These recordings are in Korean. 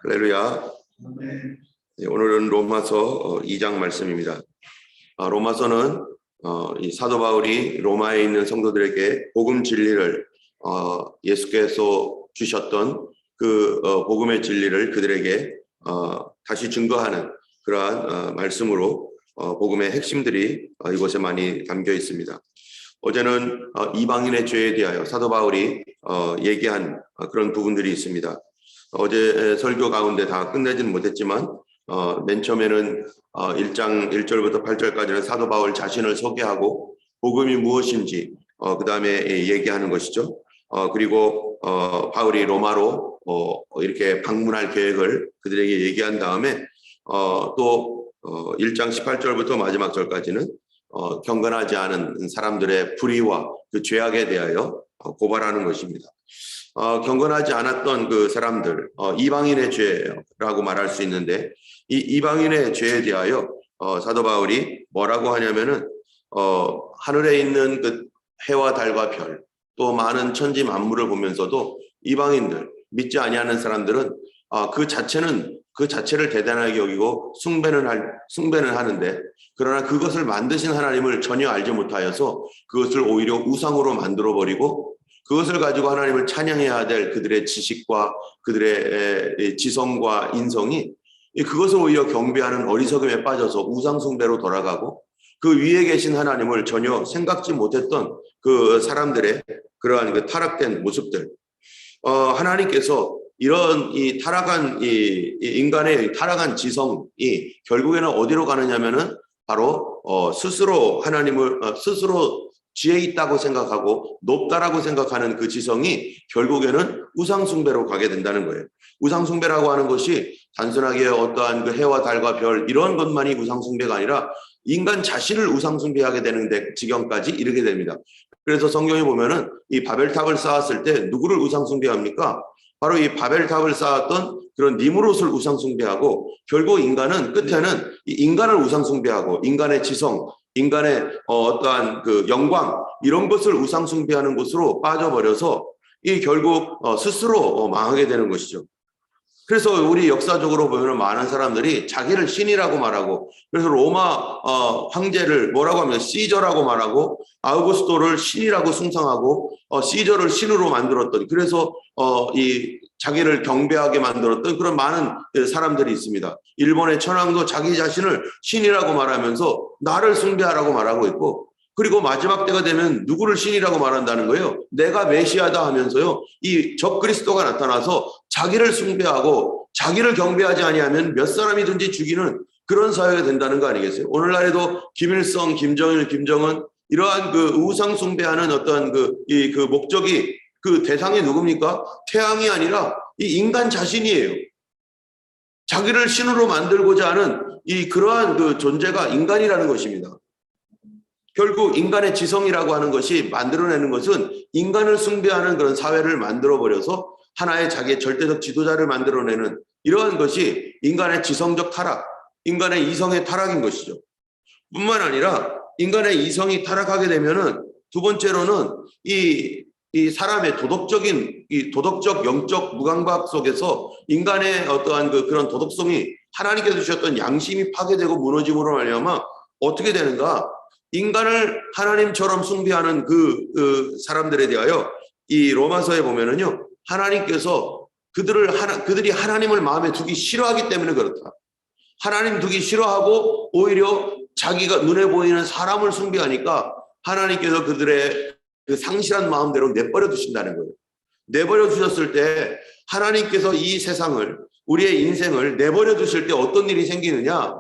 할렐루야. 네, 오늘은 로마서 2장 말씀입니다. 로마서는 이 사도 바울이 로마에 있는 성도들에게 복음 진리를 예수께서 주셨던 그 복음의 진리를 그들에게 다시 증거하는 그러한 말씀으로 복음의 핵심들이 이곳에 많이 담겨 있습니다. 어제는 이방인의 죄에 대하여 사도 바울이 얘기한 그런 부분들이 있습니다. 어제 설교 가운데 다 끝내지는 못했지만 맨 처음에는 1장 1절부터 8절까지는 사도 바울 자신을 소개하고 복음이 무엇인지 그 다음에 얘기하는 것이죠. 그리고 바울이 로마로 이렇게 방문할 계획을 그들에게 얘기한 다음에 또 1장 18절부터 마지막 절까지는 경건하지 않은 사람들의 불의와 그 죄악에 대하여 고발하는 것입니다. 경건하지 않았던 그 사람들, 이방인의 죄라고 말할 수 있는데, 이 이방인의 죄에 대하여 사도 바울이 뭐라고 하냐면은 하늘에 있는 그 해와 달과 별, 또 많은 천지 만물을 보면서도 이방인들, 믿지 아니하는 사람들은 그 자체를 대단하게 여기고 숭배는 하는데, 그러나 그것을 만드신 하나님을 전혀 알지 못하여서 그것을 오히려 우상으로 만들어 버리고 그것을 가지고 하나님을 찬양해야 될 그들의 지식과 그들의 지성과 인성이 그것을 오히려 경배하는 어리석음에 빠져서 우상 숭배로 돌아가고 그 위에 계신 하나님을 전혀 생각지 못했던 그 사람들의 그러한 그 타락된 모습들, 하나님께서 이런 이 타락한 이 인간의 타락한 지성이 결국에는 어디로 가느냐면은 바로 스스로 하나님을 스스로 지혜 있다고 생각하고 높다라고 생각하는 그 지성이 결국에는 우상숭배로 가게 된다는 거예요. 우상숭배라고 하는 것이 단순하게 어떠한 그 해와 달과 별 이런 것만이 우상숭배가 아니라 인간 자신을 우상숭배하게 되는 지경까지 이르게 됩니다. 그래서 성경에 보면은 이 바벨탑을 쌓았을 때 누구를 우상숭배합니까? 바로 이 바벨탑을 쌓았던 그런 니무롯을 우상숭배하고 결국 인간은 끝에는 이 인간을 우상숭배하고 인간의 지성, 인간의 어떠한 그 영광 이런 것을 우상숭배하는 것으로 빠져버려서 이 결국 스스로 망하게 되는 것이죠. 그래서 우리 역사적으로 보면 많은 사람들이 자기를 신이라고 말하고 그래서 로마 황제를 뭐라고 하면 시저라고 말하고 아우구스토를 신이라고 숭상하고 시저를 신으로 만들었던 그래서 이 자기를 경배하게 만들었던 그런 많은 사람들이 있습니다. 일본의 천황도 자기 자신을 신이라고 말하면서 나를 숭배하라고 말하고 있고 그리고 마지막 때가 되면 누구를 신이라고 말한다는 거예요. 내가 메시아다 하면서요. 이 적그리스도가 나타나서 자기를 숭배하고 자기를 경배하지 아니하면 몇 사람이든지 죽이는 그런 사회가 된다는 거 아니겠어요? 오늘날에도 김일성, 김정일, 김정은 이러한 그 우상 숭배하는 어떤 그 목적이 그 대상이 누굽니까? 태양이 아니라 이 인간 자신이에요. 자기를 신으로 만들고자 하는 이 그러한 그 존재가 인간이라는 것입니다. 결국 인간의 지성이라고 하는 것이 만들어내는 것은 인간을 숭배하는 그런 사회를 만들어버려서 하나의 자기의 절대적 지도자를 만들어내는 이러한 것이 인간의 지성적 타락, 인간의 이성의 타락인 것이죠. 뿐만 아니라 인간의 이성이 타락하게 되면은 두 번째로는 이 사람의 도덕적 영적 무감각 속에서 인간의 어떠한 그런 도덕성이 하나님께서 주셨던 양심이 파괴되고 무너짐으로 말미암아 어떻게 되는가? 인간을 하나님처럼 숭배하는 그 사람들에 대하여 이 로마서에 보면은요, 하나님께서 그들이 하나님을 마음에 두기 싫어하기 때문에 그렇다. 하나님 두기 싫어하고 오히려 자기가 눈에 보이는 사람을 숭배하니까 하나님께서 그들의 그 상실한 마음대로 내버려 두신다는 거예요. 내버려 두셨을 때 하나님께서 이 세상을 우리의 인생을 내버려 두실 때 어떤 일이 생기느냐?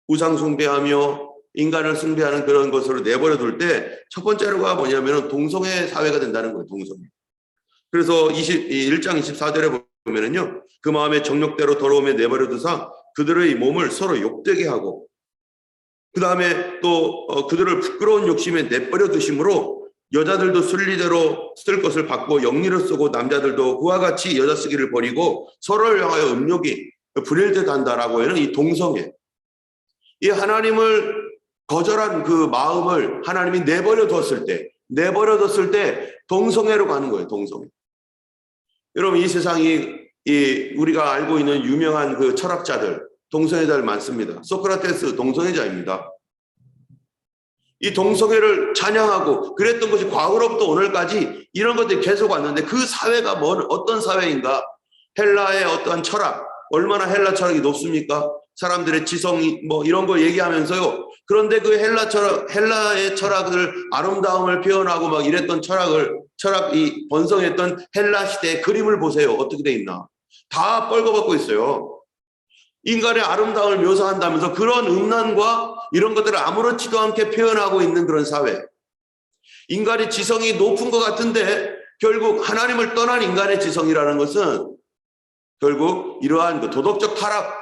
우상 숭배하며 인간을 숭배하는 그런 것으로 내버려 둘 때 첫 번째로가 뭐냐면 동성애 사회가 된다는 거예요. 동성애. 그래서 1장 24절에 보면은요. 그 마음의 정욕대로 더러움에 내버려 두사 그들의 몸을 서로 욕되게 하고 그 다음에 또 그들을 부끄러운 욕심에 내버려 두심으로 여자들도 순리대로 쓸 것을 받고 영리로 쓰고 남자들도 그와 같이 여자 쓰기를 버리고 서로를 향하여 음욕이 불일 듯 한다라고 하는 이 동성애. 이 하나님을 거절한 그 마음을 하나님이 내버려 뒀을 때 동성애로 가는 거예요. 동성애. 여러분 이 세상이 우리가 알고 있는 유명한 그 철학자들, 동성애자들 많습니다. 소크라테스 동성애자입니다. 이 동성애를 찬양하고 그랬던 것이 과거로부터 오늘까지 이런 것들이 계속 왔는데 그 사회가 어떤 사회인가? 헬라의 어떠한 철학, 얼마나 헬라 철학이 높습니까? 사람들의 지성이 이런 거 얘기하면서요. 그런데 그 헬라의 철학을 아름다움을 표현하고 막 이랬던 철학이 번성했던 헬라 시대의 그림을 보세요. 어떻게 돼 있나? 다 뻘거벗고 있어요. 인간의 아름다움을 묘사한다면서 그런 음란과 이런 것들을 아무렇지도 않게 표현하고 있는 그런 사회. 인간의 지성이 높은 것 같은데 결국 하나님을 떠난 인간의 지성이라는 것은 결국 이러한 그 도덕적 타락,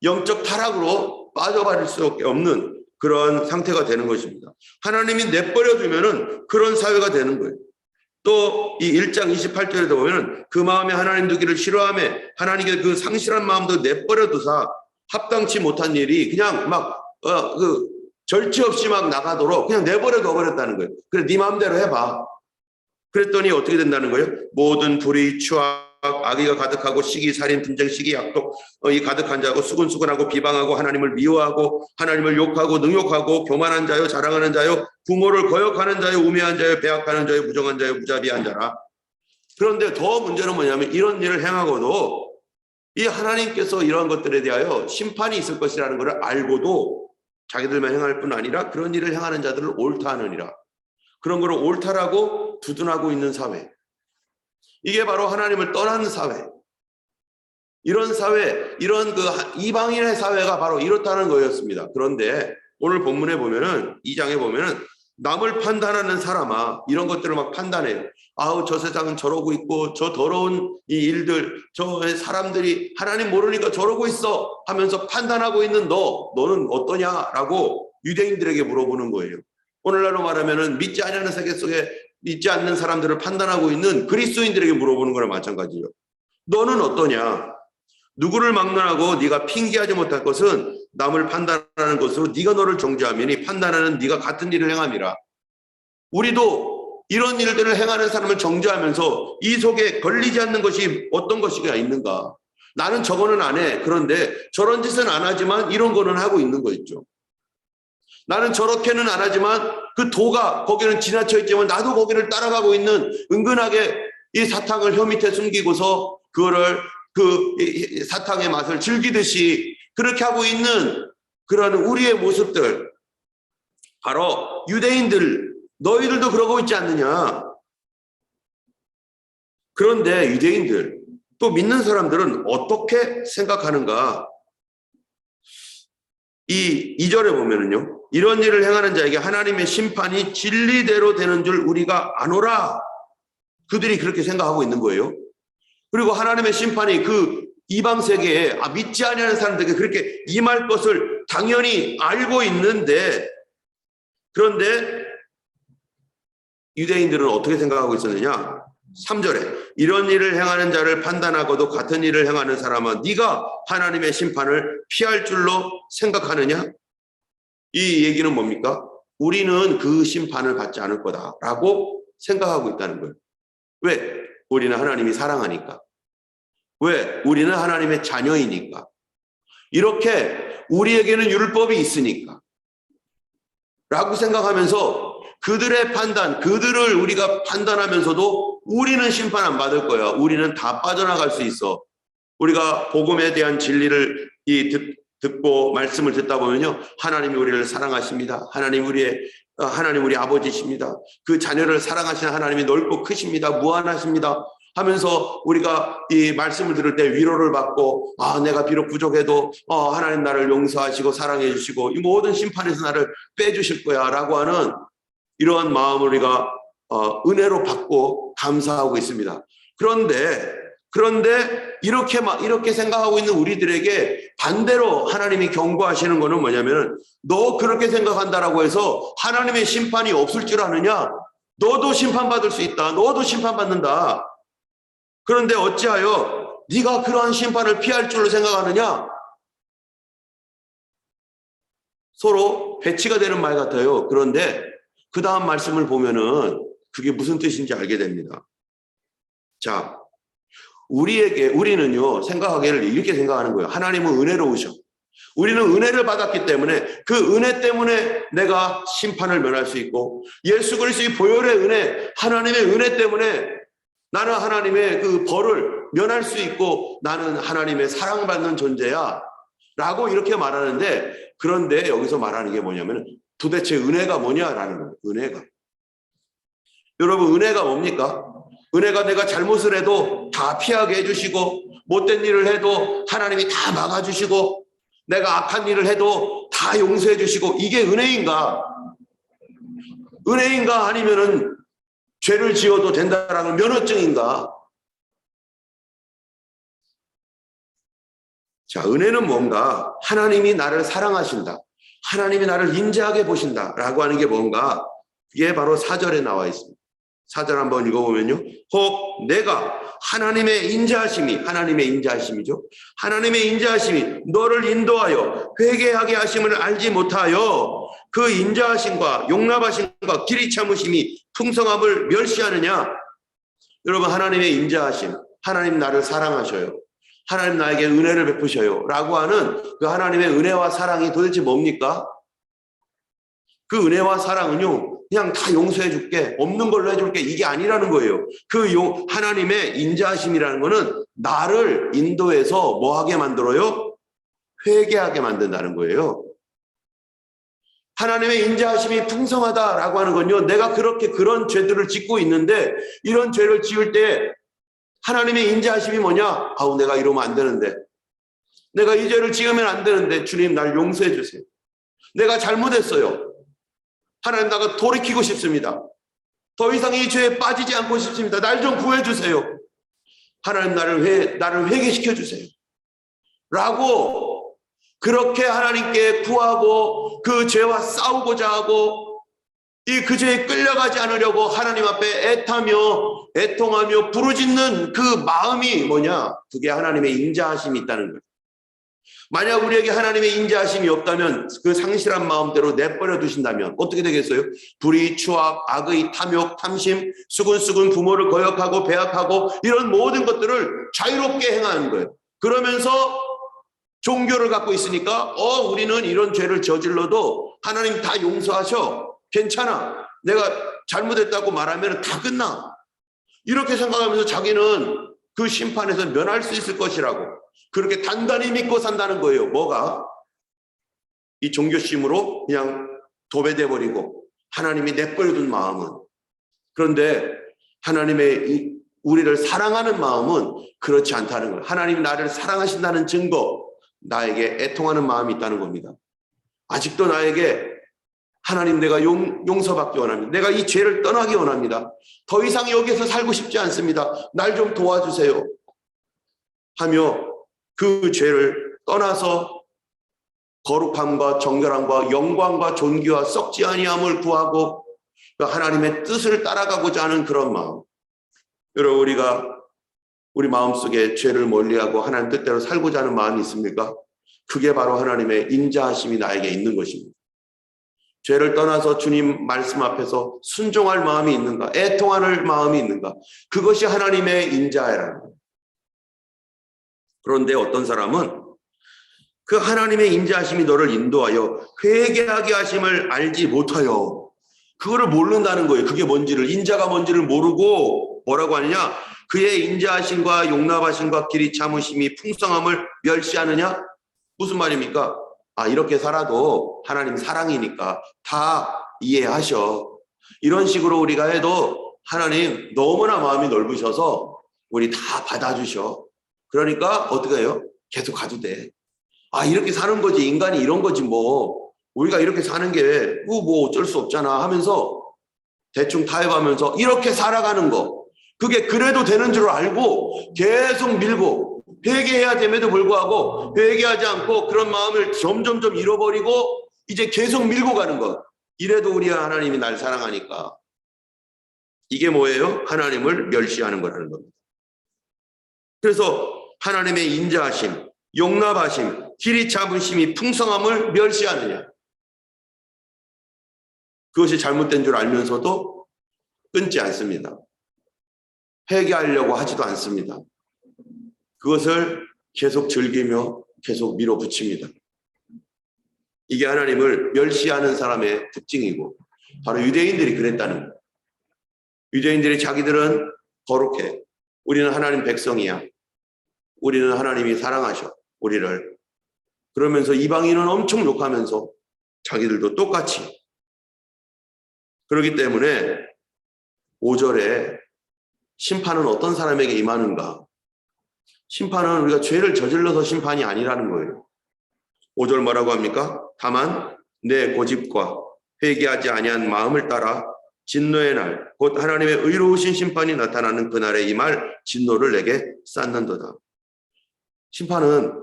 영적 타락으로 빠져버릴 수밖에 없는 그런 상태가 되는 것입니다. 하나님이 내버려두면은 그런 사회가 되는 거예요. 또 이 1장 28절에도 보면은 그 마음에 하나님 두기를 싫어하며 하나님께 그 상실한 마음도 내버려두사 합당치 못한 일이 그냥 막 절제 없이 막 나가도록 그냥 내버려둬 버렸다는 거예요. 그래 네 마음대로 해봐. 그랬더니 어떻게 된다는 거예요? 모든 불의, 추악, 악의가 가득하고 시기, 살인, 분쟁, 시기, 약독 이 가득한 자고 수근수근하고 비방하고 하나님을 미워하고 하나님을 욕하고 능욕하고 교만한 자요, 자랑하는 자요, 부모를 거역하는 자요, 우매한 자요, 배악하는 자요, 부정한 자요, 무자비한 자라. 그런데 더 문제는 뭐냐면 이런 일을 행하고도 이 하나님께서 이런 것들에 대하여 심판이 있을 것이라는 것을 알고도 자기들만 행할 뿐 아니라 그런 일을 행하는 자들을 옳다 하느니라. 그런 거를 옳다라고 두둔하고 있는 사회. 이게 바로 하나님을 떠난 사회. 이런 사회, 이런 그 이방인의 사회가 바로 이렇다는 거였습니다. 그런데 오늘 본문에 보면은 2장에 보면은 남을 판단하는 사람아 이런 것들을 막 판단해요. 아우 저 세상은 저러고 있고 저 더러운 이 일들 저 사람들이 하나님 모르니까 저러고 있어 하면서 판단하고 있는 너는 어떠냐라고 유대인들에게 물어보는 거예요. 오늘날로 말하면은 믿지 않는 세계 속에 믿지 않는 사람들을 판단하고 있는 그리스도인들에게 물어보는 거랑 마찬가지예요. 너는 어떠냐? 누구를 막론하고 네가 핑계하지 못할 것은 남을 판단하는 것으로 네가 너를 정죄하면이 판단하는 네가 같은 일을 행함이라. 우리도 이런 일들을 행하는 사람을 정죄하면서 이 속에 걸리지 않는 것이 어떤 것이가 있는가? 나는 저거는 안 해. 그런데 저런 짓은 안 하지만 이런 거는 하고 있는 거 있죠. 나는 저렇게는 안 하지만 그 도가 거기는 지나쳐 있지만 나도 거기를 따라가고 있는 은근하게 이 사탕을 혀 밑에 숨기고서 그거를 그 사탕의 맛을 즐기듯이 그렇게 하고 있는 그런 우리의 모습들 바로 유대인들 너희들도 그러고 있지 않느냐. 그런데 유대인들 또 믿는 사람들은 어떻게 생각하는가. 이 2절에 보면은요. 이런 일을 행하는 자에게 하나님의 심판이 진리대로 되는 줄 우리가 아노라. 그들이 그렇게 생각하고 있는 거예요. 그리고 하나님의 심판이 그 이방 세계에 믿지 아니하는 사람들에게 그렇게 임할 것을 당연히 알고 있는데 그런데 유대인들은 어떻게 생각하고 있었느냐? 3절에 이런 일을 행하는 자를 판단하고도 같은 일을 행하는 사람은 네가 하나님의 심판을 피할 줄로 생각하느냐? 이 얘기는 뭡니까? 우리는 그 심판을 받지 않을 거다라고 생각하고 있다는 거예요. 왜? 우리는 하나님이 사랑하니까. 왜? 우리는 하나님의 자녀이니까. 이렇게 우리에게는 율법이 있으니까. 라고 생각하면서 그들의 판단, 그들을 우리가 판단하면서도 우리는 심판 안 받을 거야. 우리는 다 빠져나갈 수 있어. 우리가 복음에 대한 진리를 듣고 말씀을 듣다 보면요. 하나님이 우리를 사랑하십니다. 하나님 우리 아버지십니다. 그 자녀를 사랑하시는 하나님이 넓고 크십니다. 무한하십니다. 하면서 우리가 이 말씀을 들을 때 위로를 받고 내가 비록 부족해도 하나님 나를 용서하시고 사랑해 주시고 이 모든 심판에서 나를 빼주실 거야 라고 하는 이러한 마음을 우리가 은혜로 받고 감사하고 있습니다. 그런데 이렇게 생각하고 있는 우리들에게 반대로 하나님이 경고하시는 거는 뭐냐면은 너 그렇게 생각한다라고 해서 하나님의 심판이 없을 줄 아느냐? 너도 심판받을 수 있다. 너도 심판받는다. 그런데 어찌하여 네가 그러한 심판을 피할 줄로 생각하느냐? 서로 배치가 되는 말 같아요. 그런데 그 다음 말씀을 보면은 그게 무슨 뜻인지 알게 됩니다. 자, 우리는요, 생각하기를 이렇게 생각하는 거예요. 하나님은 은혜로우셔. 우리는 은혜를 받았기 때문에 그 은혜 때문에 내가 심판을 면할 수 있고, 예수 그리스도의 보혈의 은혜, 하나님의 은혜 때문에 나는 하나님의 그 벌을 면할 수 있고, 나는 하나님의 사랑받는 존재야 라고 이렇게 말하는데, 그런데 여기서 말하는 게 뭐냐면 도대체 은혜가 뭐냐라는 거예요. 은혜가. 여러분, 은혜가 뭡니까? 은혜가 내가 잘못을 해도 다 피하게 해주시고, 못된 일을 해도 하나님이 다 막아주시고, 내가 악한 일을 해도 다 용서해 주시고, 이게 은혜인가? 은혜인가? 아니면은 죄를 지어도 된다라는 면허증인가? 자, 은혜는 뭔가? 하나님이 나를 사랑하신다, 하나님이 나를 인자하게 보신다라고 하는 게 뭔가? 그게 바로 4절에 나와 있습니다. 4절 한번 읽어보면요, 혹 내가 하나님의 인자하심이죠. 하나님의 인자하심이 너를 인도하여 회개하게 하심을 알지 못하여 그 인자하심과 용납하심과 길이 참으심이 풍성함을 멸시하느냐? 여러분, 하나님의 인자하심, 하나님 나를 사랑하셔요, 하나님 나에게 은혜를 베푸셔요 라고 하는 그 하나님의 은혜와 사랑이 도대체 뭡니까? 그 은혜와 사랑은요, 그냥 다 용서해 줄게, 없는 걸로 해줄게, 이게 아니라는 거예요. 하나님의 인자하심이라는 거는 나를 인도해서 뭐 하게 만들어요? 회개하게 만든다는 거예요. 하나님의 인자하심이 풍성하다라고 하는 건요, 내가 그런 죄들을 짓고 있는데, 이런 죄를 지을 때 하나님의 인자하심이 뭐냐? 아우, 내가 이러면 안 되는데, 내가 이 죄를 지으면 안 되는데 주님 날 용서해 주세요. 내가 잘못했어요. 하나님, 나가 돌이키고 싶습니다. 더 이상 이 죄에 빠지지 않고 싶습니다. 날 좀 구해주세요. 하나님, 나를 회개시켜 주세요 라고 그렇게 하나님께 구하고 그 죄와 싸우고자 하고, 그 죄에 끌려가지 않으려고 하나님 앞에 애통하며 부르짖는 그 마음이 뭐냐? 그게 하나님의 인자하심이 있다는 거예요. 만약 우리에게 하나님의 인자하심이 없다면, 그 상실한 마음대로 내버려 두신다면 어떻게 되겠어요? 불의, 추악, 악의, 탐욕, 탐심, 수근수근 부모를 거역하고 배합하고 이런 모든 것들을 자유롭게 행하는 거예요. 그러면서 종교를 갖고 있으니까 우리는 이런 죄를 저질러도 하나님 다 용서하셔, 괜찮아, 내가 잘못했다고 말하면 다 끝나, 이렇게 생각하면서 자기는 그 심판에서 면할 수 있을 것이라고 그렇게 단단히 믿고 산다는 거예요. 뭐가? 이 종교심으로 그냥 도배돼 버리고 하나님이 내버려둔 마음은. 그런데 하나님의 우리를 사랑하는 마음은 그렇지 않다는 거예요. 하나님이 나를 사랑하신다는 증거, 나에게 애통하는 마음이 있다는 겁니다. 아직도 나에게 하나님, 내가 용서받기 원합니다. 내가 이 죄를 떠나기 원합니다. 더 이상 여기에서 살고 싶지 않습니다. 날 좀 도와주세요 하며 그 죄를 떠나서 거룩함과 정결함과 영광과 존귀와 썩지 아니함을 구하고 하나님의 뜻을 따라가고자 하는 그런 마음. 여러분, 우리 마음속에 죄를 멀리하고 하나님 뜻대로 살고자 하는 마음이 있습니까? 그게 바로 하나님의 인자하심이 나에게 있는 것입니다. 죄를 떠나서 주님 말씀 앞에서 순종할 마음이 있는가? 애통할 마음이 있는가? 그것이 하나님의 인자라는 거예요. 그런데 어떤 사람은 그 하나님의 인자하심이 너를 인도하여 회개하게 하심을 알지 못하여, 그거를 모른다는 거예요. 그게 뭔지를, 인자가 뭔지를 모르고 뭐라고 하느냐? 그의 인자하심과 용납하심과 길이 참으심이 풍성함을 멸시하느냐? 무슨 말입니까? 이렇게 살아도 하나님 사랑이니까 다 이해하셔, 이런 식으로 우리가 해도 하나님 너무나 마음이 넓으셔서 우리 다 받아주셔. 그러니까 어떻게 해요? 계속 가도 돼. 이렇게 사는 거지, 인간이 이런 거지, 뭐 우리가 이렇게 사는 게 뭐 어쩔 수 없잖아 하면서 대충 타협하면서 이렇게 살아가는 거, 그게 그래도 되는 줄 알고 계속 밀고, 회개해야 됨에도 불구하고 회개하지 않고 그런 마음을 점점점 잃어버리고 이제 계속 밀고 가는 것. 이래도 우리 하나님이 날 사랑하니까. 이게 뭐예요? 하나님을 멸시하는 거라는 겁니다. 그래서 하나님의 인자하심, 용납하심, 길이 참으심이 풍성함을 멸시하느냐? 그것이 잘못된 줄 알면서도 끊지 않습니다. 회개하려고 하지도 않습니다. 그것을 계속 즐기며 계속 밀어붙입니다. 이게 하나님을 멸시하는 사람의 특징이고 바로 유대인들이 그랬다는 거예요. 유대인들이 자기들은 거룩해. 우리는 하나님 백성이야. 우리는 하나님이 사랑하셔. 우리를. 그러면서 이방인은 엄청 욕하면서 자기들도 똑같이. 그렇기 때문에 5절에 심판은 어떤 사람에게 임하는가? 심판은 우리가 죄를 저질러서 심판이 아니라는 거예요. 5절 뭐라고 합니까? 다만 내 고집과 회개하지 아니한 마음을 따라 진노의 날, 곧 하나님의 의로우신 심판이 나타나는 그날에 임할 진노를 내게 쌓는도다. 심판은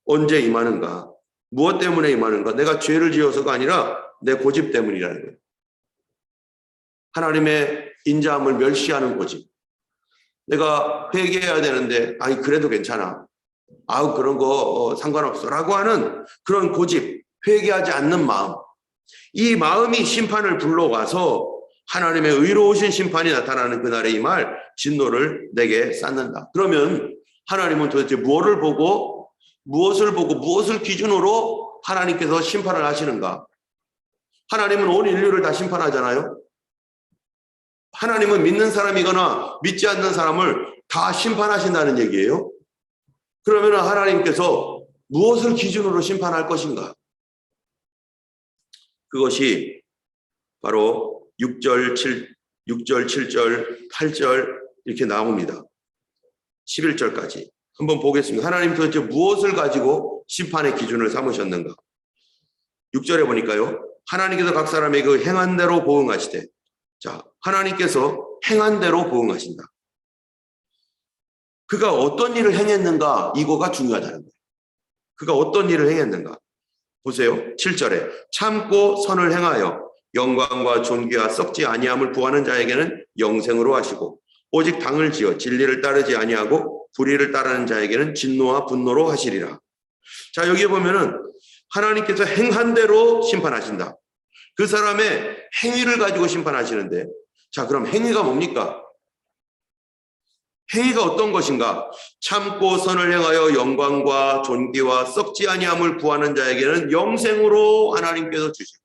언제 임하는가? 무엇 때문에 임하는가? 내가 죄를 지어서가 아니라 내 고집 때문이라는 거예요. 하나님의 인자함을 멸시하는 고집. 내가 회개해야 되는데 아니 그래도 괜찮아. 아우 그런 거 상관없어 라고 하는 그런 고집, 회개하지 않는 마음. 이 마음이 심판을 불러와서 하나님의 의로우신 심판이 나타나는 그날에 임할 진노를 내게 쌓는다. 그러면 하나님은 도대체 무엇을 보고 무엇을 기준으로 하나님께서 심판을 하시는가? 하나님은 온 인류를 다 심판하잖아요. 하나님은 믿는 사람이거나 믿지 않는 사람을 다 심판하신다는 얘기예요. 그러면 하나님께서 무엇을 기준으로 심판할 것인가? 그것이 바로 6절, 7절, 8절 이렇게 나옵니다. 11절까지 한번 보겠습니다. 하나님 도대체 무엇을 가지고 심판의 기준을 삼으셨는가? 6절에 보니까요. 하나님께서 각 사람에게 그 행한 대로 보응하시되. 자, 하나님께서 행한 대로 보응하신다. 그가 어떤 일을 행했는가? 이거가 중요하다는 거예요. 그가 어떤 일을 행했는가? 보세요. 7절에 참고 선을 행하여 영광과 존귀와 썩지 아니함을 구하는 자에게는 영생으로 하시고 오직 당을 지어 진리를 따르지 아니하고 불의를 따르는 자에게는 진노와 분노로 하시리라. 자, 여기에 보면은 하나님께서 행한 대로 심판하신다. 그 사람의 행위를 가지고 심판하시는데, 자, 그럼 행위가 뭡니까? 행위가 어떤 것인가? 참고 선을 행하여 영광과 존귀와 썩지 아니함을 구하는 자에게는 영생으로 하나님께서 주시고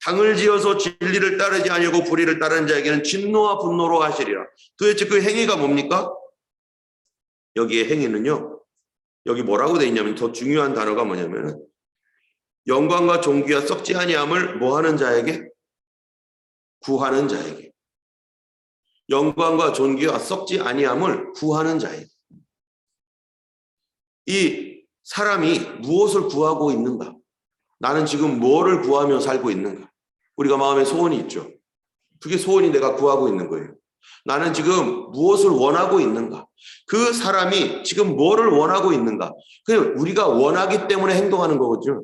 당을 지어서 진리를 따르지 아니하고 불의를 따르는 자에게는 진노와 분노로 하시리라. 도대체 그 행위가 뭡니까? 여기에 행위는요, 여기 뭐라고 돼 있냐면 더 중요한 단어가 뭐냐면은 영광과 존귀와 썩지 아니함을 뭐 하는 자에게? 구하는 자에게. 영광과 존귀와 썩지 아니함을 구하는 자에게. 이 사람이 무엇을 구하고 있는가? 나는 지금 뭐를 구하며 살고 있는가? 우리가 마음에 소원이 있죠. 그게 소원이 내가 구하고 있는 거예요. 나는 지금 무엇을 원하고 있는가? 그 사람이 지금 뭐를 원하고 있는가? 그냥 우리가 원하기 때문에 행동하는 거거든요.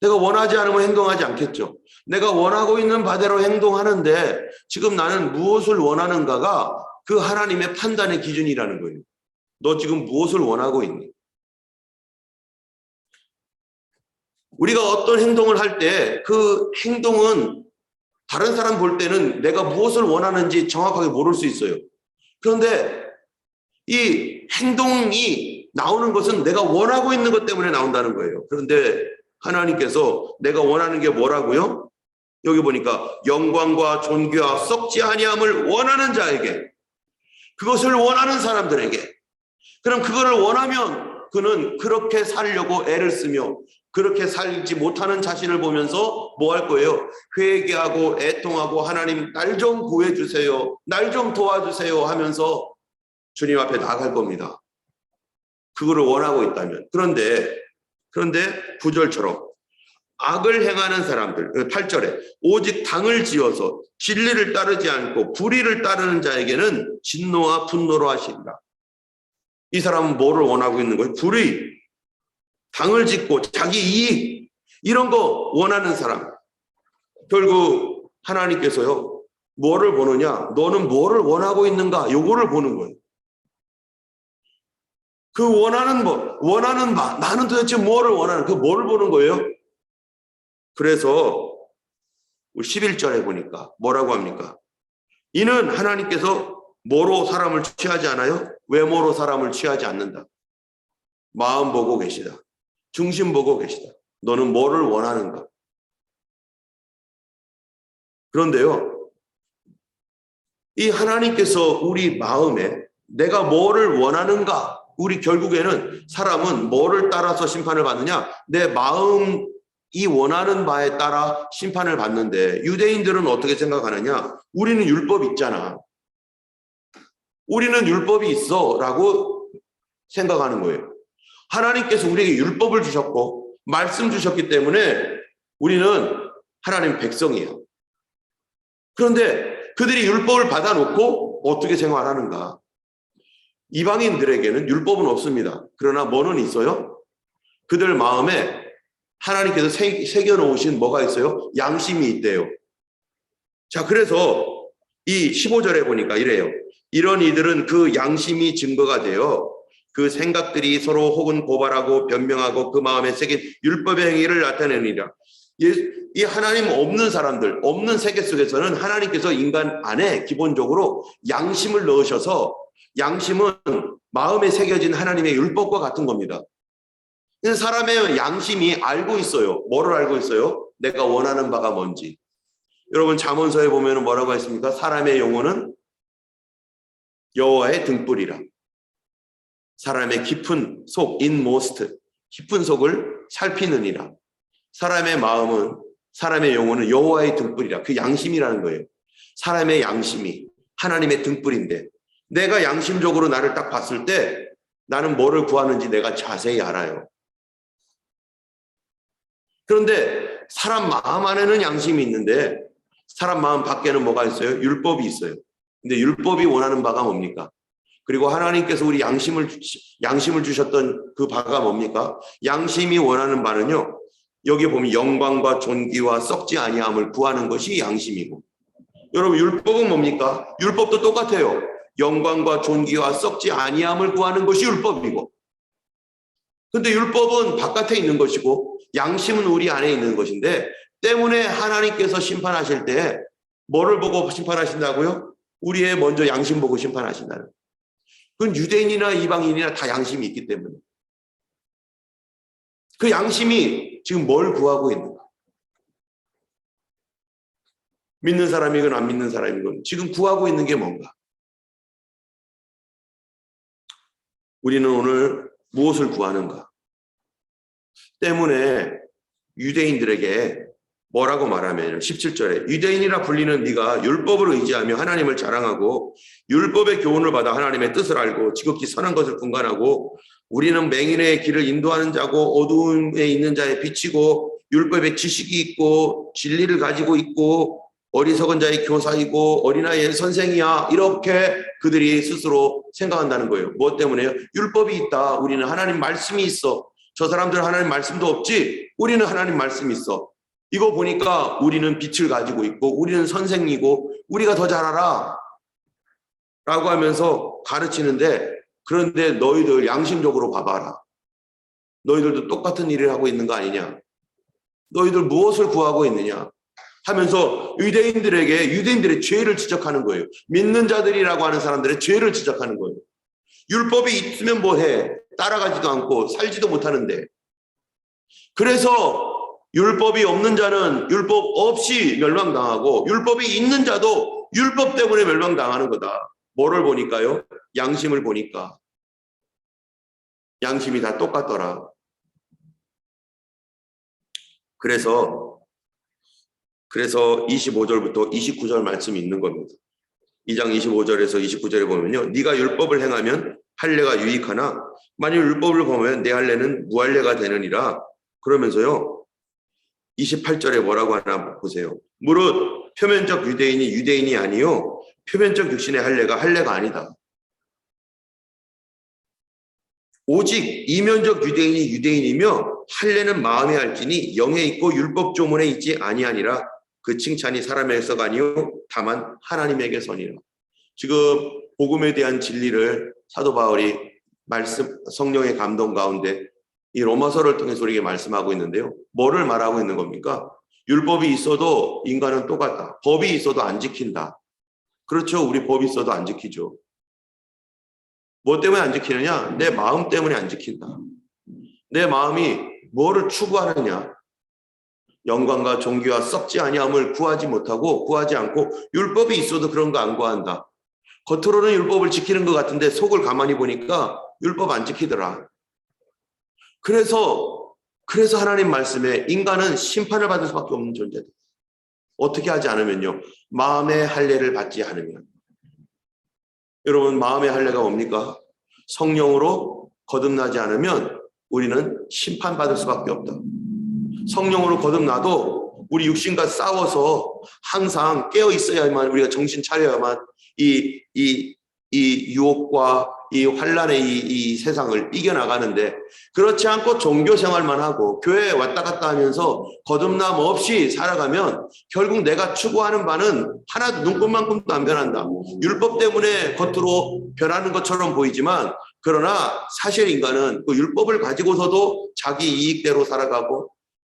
내가 원하지 않으면 행동하지 않겠죠. 내가 원하고 있는 바대로 행동하는데 지금 나는 무엇을 원하는가가 그 하나님의 판단의 기준이라는 거예요. 너 지금 무엇을 원하고 있니? 우리가 어떤 행동을 할 때 그 행동은 다른 사람 볼 때는 내가 무엇을 원하는지 정확하게 모를 수 있어요. 그런데 이 행동이 나오는 것은 내가 원하고 있는 것 때문에 나온다는 거예요. 그런데 하나님께서 내가 원하는 게 뭐라고요? 여기 보니까 영광과 존귀와 썩지 아니함을 원하는 자에게, 그것을 원하는 사람들에게, 그럼 그거를 원하면 그는 그렇게 살려고 애를 쓰며 그렇게 살지 못하는 자신을 보면서 뭐 할 거예요? 회개하고 애통하고 하나님 날 좀 구해주세요, 날 좀 도와주세요 하면서 주님 앞에 나갈 겁니다. 그거를 원하고 있다면. 그런데 9절처럼 악을 행하는 사람들, 8절에 오직 당을 지어서 진리를 따르지 않고 불의를 따르는 자에게는 진노와 분노로 하시리라. 이 사람은 뭐를 원하고 있는 거예요? 불의, 당을 짓고 자기 이익, 이런 거 원하는 사람. 결국 하나님께서요, 뭐를 보느냐? 너는 뭐를 원하고 있는가? 요거를 보는 거예요. 그 원하는 바, 나는 도대체 뭐를 원하는, 그 뭐를 보는 거예요? 그래서 11절에 보니까 뭐라고 합니까? 이는 하나님께서 뭐로 사람을 취하지 않아요? 외모로 사람을 취하지 않는다. 마음 보고 계시다. 중심 보고 계시다. 너는 뭐를 원하는가? 그런데요, 이 하나님께서 우리 마음에 내가 뭐를 원하는가? 우리 결국에는 사람은 뭐를 따라서 심판을 받느냐? 내 마음이 원하는 바에 따라 심판을 받는데, 유대인들은 어떻게 생각하느냐? 우리는 율법이 있잖아. 우리는 율법이 있어 라고 생각하는 거예요. 하나님께서 우리에게 율법을 주셨고 말씀 주셨기 때문에 우리는 하나님 백성이에요. 그런데 그들이 율법을 받아놓고 어떻게 생활하는가? 이방인들에게는 율법은 없습니다. 그러나 뭐는 있어요? 그들 마음에 하나님께서 새겨놓으신 뭐가 있어요? 양심이 있대요. 자, 그래서 이 15절에 보니까 이래요. 이런 이들은 그 양심이 증거가 되어 그 생각들이 서로 혹은 고발하고 변명하고 그 마음에 새긴 율법의 행위를 나타내느니라. 이 하나님 없는 사람들, 없는 세계 속에서는 하나님께서 인간 안에 기본적으로 양심을 넣으셔서, 양심은 마음에 새겨진 하나님의 율법과 같은 겁니다. 사람의 양심이 알고 있어요. 뭐를 알고 있어요? 내가 원하는 바가 뭔지. 여러분 잠언서에 보면 뭐라고 했습니까? 사람의 영혼은 여호와의 등불이라. 사람의 깊은 속, inmost, 깊은 속을 살피느니라. 사람의 마음은, 사람의 영혼은 여호와의 등불이라. 그 양심이라는 거예요. 사람의 양심이 하나님의 등불인데, 내가 양심적으로 나를 딱 봤을 때 나는 뭐를 구하는지 내가 자세히 알아요. 그런데 사람 마음 안에는 양심이 있는데 사람 마음 밖에는 뭐가 있어요? 율법이 있어요. 근데 율법이 원하는 바가 뭡니까? 그리고 하나님께서 우리 양심을 주셨던 그 바가 뭡니까? 양심이 원하는 바는요, 여기 보면 영광과 존귀와 썩지 아니함을 구하는 것이 양심이고, 여러분 율법은 뭡니까? 율법도 똑같아요. 영광과 존귀와 썩지 아니함을 구하는 것이 율법이고, 근데 율법은 바깥에 있는 것이고 양심은 우리 안에 있는 것인데, 때문에 하나님께서 심판하실 때 뭐를 보고 심판하신다고요? 우리의 먼저 양심 보고 심판하신다는. 그건 유대인이나 이방인이나 다 양심이 있기 때문에. 그 양심이 지금 뭘 구하고 있는가? 믿는 사람이건 안 믿는 사람이건 지금 구하고 있는 게 뭔가? 우리는 오늘 무엇을 구하는가? 때문에 유대인들에게 뭐라고 말하면 17절에 유대인이라 불리는 네가 율법을 의지하며 하나님을 자랑하고 율법의 교훈을 받아 하나님의 뜻을 알고 지극히 선한 것을 분간하고 우리는 맹인의 길을 인도하는 자고 어두움에 있는 자의 빛이고 율법의 지식이 있고 진리를 가지고 있고 어리석은 자의 교사이고 어린아이의 선생이야, 이렇게 그들이 스스로 생각한다는 거예요. 무엇 때문에요? 율법이 있다. 우리는 하나님 말씀이 있어. 저 사람들은 하나님 말씀도 없지, 우리는 하나님 말씀이 있어. 이거 보니까 우리는 빛을 가지고 있고 우리는 선생이고 우리가 더 잘 알아 라고 하면서 가르치는데, 그런데 너희들 양심적으로 봐봐라. 너희들도 똑같은 일을 하고 있는 거 아니냐? 너희들 무엇을 구하고 있느냐? 하면서 유대인들의 죄를 지적하는 거예요. 믿는 자들이라고 하는 사람들의 죄를 지적하는 거예요. 율법이 있으면 뭐해? 따라가지도 않고 살지도 못하는데. 그래서 율법이 없는 자는 율법 없이 멸망당하고 율법이 있는 자도 율법 때문에 멸망당하는 거다. 뭐를 보니까요? 양심을 보니까 양심이 다 똑같더라. 그래서 25절부터 29절 말씀이 있는 겁니다. 2장 25절에서 29절에 보면요, 네가 율법을 행하면 할례가 유익하나 만일 율법을 범하면 내 할례는 무할례가 되느니라. 그러면서요 28절에 뭐라고 하나 보세요. 무릇 표면적 유대인이 유대인이 아니요 표면적 육신의 할례가 할례가 아니다. 오직 이면적 유대인이 유대인이며 할례는 마음에 할지니 영에 있고 율법 조문에 있지 아니하니라. 그 칭찬이 사람에게서가 아니요 다만 하나님에게서니라. 지금 복음에 대한 진리를 사도 바울이 성령의 감동 가운데 이 로마서를 통해서 우리에게 말씀하고 있는데요. 뭐를 말하고 있는 겁니까? 율법이 있어도 인간은 똑같다. 법이 있어도 안 지킨다. 그렇죠. 우리 법이 있어도 안 지키죠. 뭐 때문에 안 지키느냐? 내 마음 때문에 안 지킨다. 내 마음이 뭐를 추구하느냐? 영광과 존귀와 썩지 아니함을 구하지 않고 율법이 있어도 그런 거 안 구한다. 겉으로는 율법을 지키는 것 같은데 속을 가만히 보니까 율법 안 지키더라. 그래서 하나님 말씀에 인간은 심판을 받을 수밖에 없는 존재다. 어떻게 하지 않으면요? 마음의 할례를 받지 않으면. 여러분, 마음의 할례가 뭡니까? 성령으로 거듭나지 않으면 우리는 심판받을 수밖에 없다. 성령으로 거듭나도 우리 육신과 싸워서 항상 깨어 있어야만, 우리가 정신 차려야만 이 유혹과 이 환란의 이 세상을 이겨나가는데, 그렇지 않고 종교 생활만 하고 교회에 왔다 갔다 하면서 거듭남 없이 살아가면 결국 내가 추구하는 바는 하나도 눈꽃만큼도 안 변한다. 율법 때문에 겉으로 변하는 것처럼 보이지만, 그러나 사실 인간은 그 율법을 가지고서도 자기 이익대로 살아가고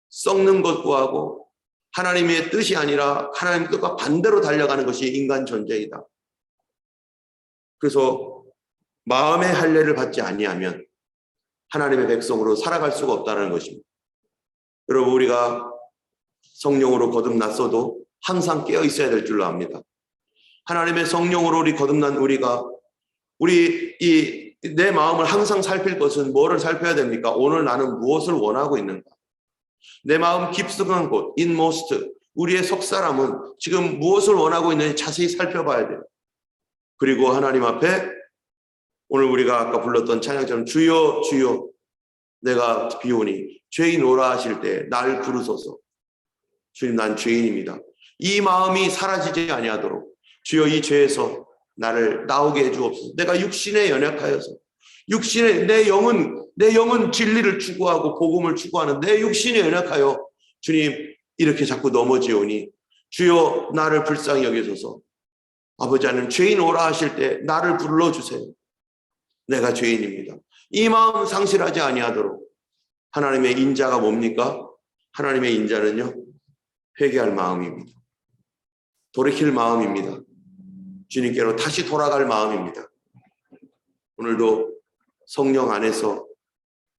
썩는 것 구하고 하나님의 뜻이 아니라 하나님의 뜻과 반대로 달려가는 것이 인간 존재이다. 그래서 마음의 할례를 받지 아니하면 하나님의 백성으로 살아갈 수가 없다는 것입니다. 여러분, 우리가 성령으로 거듭났어도 항상 깨어 있어야 될 줄로 압니다. 하나님의 성령으로 거듭난 우리가 내 마음을 항상 살필 것은 뭐를 살펴야 됩니까? 오늘 나는 무엇을 원하고 있는가? 내 마음 깊숙한 곳, inmost, 우리의 속사람은 지금 무엇을 원하고 있는지 자세히 살펴봐야 돼요. 그리고 하나님 앞에 오늘 우리가 아까 불렀던 찬양처럼 주여 주여 내가 비오니 죄인 오라 하실 때 날 부르소서. 주님, 난 죄인입니다. 이 마음이 사라지지 아니하도록 주여 이 죄에서 나를 나오게 해주옵소서. 내가 육신에 연약하여서 내 영은 진리를 추구하고 복음을 추구하는 내 육신에 연약하여 주님 이렇게 자꾸 넘어지오니 주여 나를 불쌍히 여기소서. 아버지 하나님, 죄인 오라 하실 때 나를 불러주세요. 내가 죄인입니다. 이 마음 상실하지 아니하도록. 하나님의 인자가 뭡니까? 하나님의 인자는요, 회개할 마음입니다. 돌이킬 마음입니다. 주님께로 다시 돌아갈 마음입니다. 오늘도 성령 안에서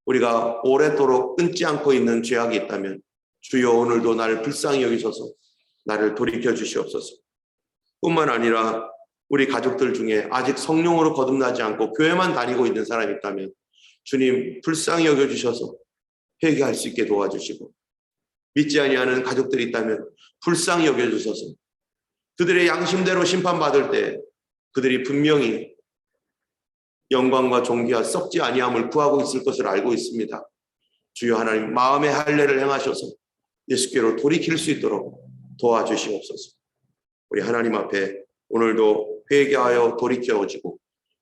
우리가 오랫도록 끊지 않고 있는 죄악이 있다면 주여 오늘도 나를 불쌍히 여기셔서 나를 돌이켜 주시옵소서. 뿐만 아니라 우리 가족들 중에 아직 성령으로 거듭나지 않고 교회만 다니고 있는 사람이 있다면 주님 불쌍히 여겨주셔서 회개할 수 있게 도와주시고, 믿지 아니하는 가족들이 있다면 불쌍히 여겨주셔서 그들의 양심대로 심판받을 때 그들이 분명히 영광과 존귀와 썩지 아니함을 구하고 있을 것을 알고 있습니다. 주여 하나님, 마음의 할례를 행하셔서 예수께로 돌이킬 수 있도록 도와주시옵소서. 우리 하나님 앞에 오늘도 회개하여 돌이켜지고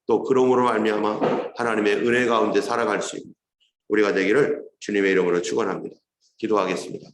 또 그러므로 말미암아 하나님의 은혜 가운데 살아갈 수 있는 우리가 되기를 주님의 이름으로 축원합니다. 기도하겠습니다.